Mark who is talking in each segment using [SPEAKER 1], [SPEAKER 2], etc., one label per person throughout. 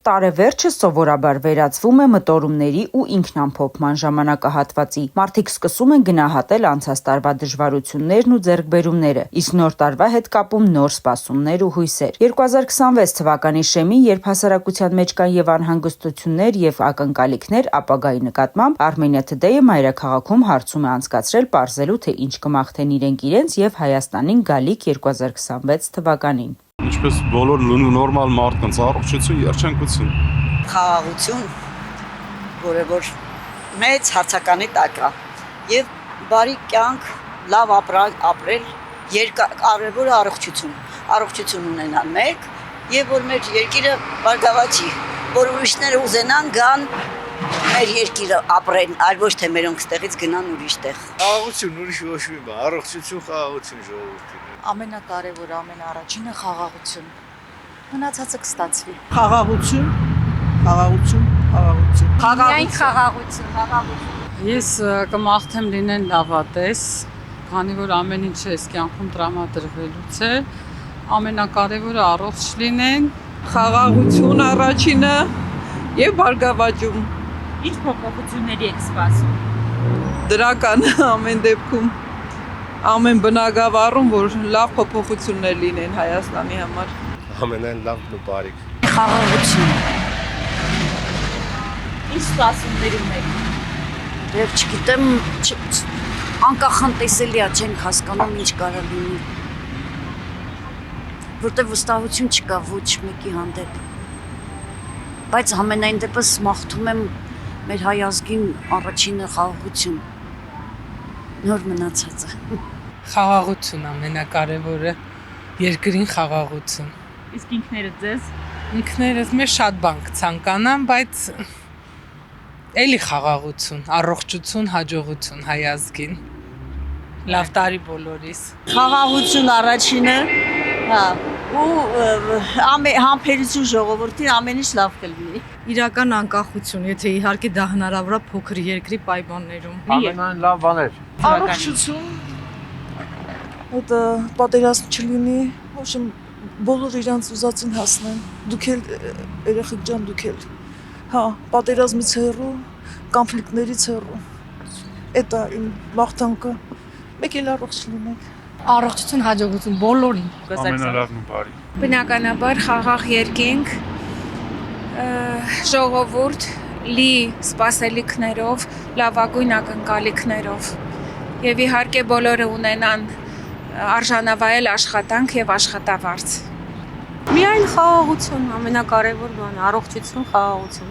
[SPEAKER 1] Տարեվերջը սովորաբար վերածվում է մտորումների ու ինքնամփոփման ժամանակահատվածի։ Մարդիկ սկսում են գնահատել անցած տարվա դժվարություններն ու ձեռքբերումները, իսկ նոր տարվա հետ կապում նոր սպասումներ ու հույսեր։ 2026 թվականի շեմին, երբ հասարակության մեջ կան եւ անհանգստություններ եւ ակնկալիքներ ապագայի նկատմամբ, Armenia Today-ը մայրաքաղաքում հարցում է անցկացրել պարզելու, թե ինչ կմաղթեն իրենք եւ Հայաստանին գալիք 2026 թվականին։
[SPEAKER 2] Ինչպես բոլոր նորմալ մարդկանց առողջություն, երջանկություն,
[SPEAKER 3] խաղաղություն, որը որ մեծ հարցականի տակ է, եւ բարի կյանք, լավ ապրել, կարևորը առողջություն ունենալ մեկ, եւ որ մեր երկիրը բարգավաճի, որ ուրիշները ուզենան գան մեր երկիրը ապրեն, այլ ոչ թե մերոնք ստեղից գնան ուրիշ տեղ։
[SPEAKER 4] Խաղաղություն, ուրիշ ոչ մի բան, առողջություն, խաղաղություն ժողովրդին։
[SPEAKER 5] Ամենակարևորը, ամենաառաջինը խաղաղություն։ Մնացածը կստացվի։
[SPEAKER 6] Խաղաղություն։
[SPEAKER 5] Միայն խաղաղություն։
[SPEAKER 7] Ես կմաղթեմ լինեն լավատես, քանի որ ամեն ինչ էս կյանքում տրամադրվելուց է, ամենակարևորը առողջ լինեն,
[SPEAKER 6] Խաղաղություն առաջինը եւ բարգավաճում։
[SPEAKER 8] Ինչ փոփոխությունների եք սպասում։
[SPEAKER 6] Դրական ամեն դեպքում ամեն բնակավարում, որ լավ փոփոխություններ լինեն Հայաստանի համար։
[SPEAKER 4] Ամենայն լավն ու բարիք։
[SPEAKER 5] Խաղաղություն։
[SPEAKER 8] Ինչ սպասումներ ունեք։
[SPEAKER 5] Եվ չգիտեմ, անկախ անտեսելի է, չենք հասկանում ինչ կարող լինի։ Որտեղ վստահություն չկա ոչ մեկի հանդեպ։ Բայց ամենայն դեպս մաղթում եմ մեր հայ ազգին առաջինը խաղաղություն։ Նոր մնացածը։
[SPEAKER 7] խաղաղություն ամենակարևորը, երկրին խաղաղություն։
[SPEAKER 8] Իսկ ինքներդ ձեզ։
[SPEAKER 7] Ինքներս մեր շատ բան կցանկանամ, բայց էլի խաղաղություն, առողջություն, հաջողություն հայ ազգին։ Լավ տարի բոլորիս։
[SPEAKER 3] Խաղաղություն առաջինը, հա, ու համբերություն ժողովրդին ամեն ինչ լավ կլինի։
[SPEAKER 9] Իրական անկախություն, եթե իհարկե դա հնարավոր է փոքր երկրի պայմաններում։
[SPEAKER 4] Ամենայն լավ բաներ։
[SPEAKER 6] Առողջություն։ Այդ պատերազմ չլինի, ոչ բոլոր իրանց ուզածին հասնեն։ Դուք էլ երեխեք ջան, դուք էլ։ Հա, պատերազմից հեռու, կոնֆլիկտներից հեռու։ Էտա իմ մաղթանքը։ Մեկ էլ առողջ լինեք։
[SPEAKER 9] Առողջություն, հաջողություն բոլորին։
[SPEAKER 2] ամենալավն ու բարի։
[SPEAKER 10] Բնականաբար խաղաղ երկինք, ժողովուրդ լի սպասելիքներով, լավագույն ակնկալիքներով եւ իհարկե բոլորը ունենան արժանավայել աշխատանք եւ աշխատավարձ։
[SPEAKER 5] Միայն խաղաղություն, ամենակարևոր բանը, առողջություն, խաղաղություն։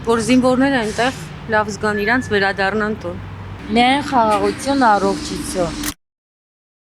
[SPEAKER 5] Որ զինվորները այնտեղ լավ զգան իրանց վերադառնան տուն։
[SPEAKER 8] Միայն խաղաղություն, առողջություն։